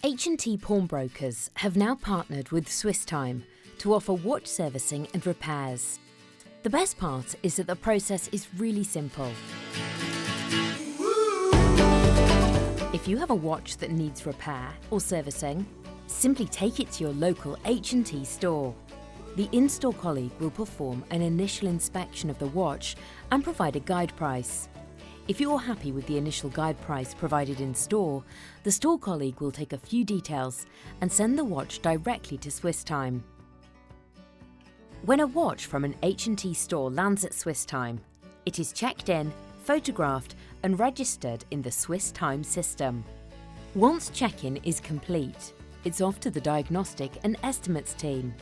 H&T pawnbrokers have now partnered with Swiss Time to offer watch servicing and repairs. The best part is that the process is really simple. If you have a watch that needs repair or servicing, simply take it to your local H&T store. The in-store colleague will perform an initial inspection of the watch and provide a guide price. If you're happy with the initial guide price provided in store, the store colleague will take a few details and send the watch directly to Swiss Time. When a watch from an H&T store lands at Swiss Time, it is checked in, photographed and registered in the Swiss Time system. Once check-in is complete, it's off to the diagnostic and estimates team.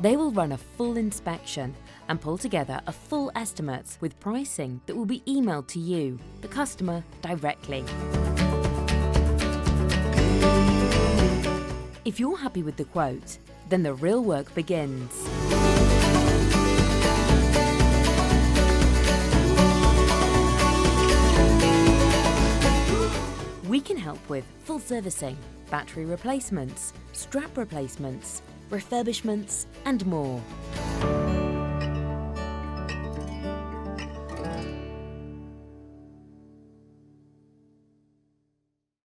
They will run a full inspection and pull together a full estimate with pricing that will be emailed to you, the customer, directly. If you're happy with the quote, then the real work begins. We can help with full servicing, battery replacements, strap replacements, refurbishments and more.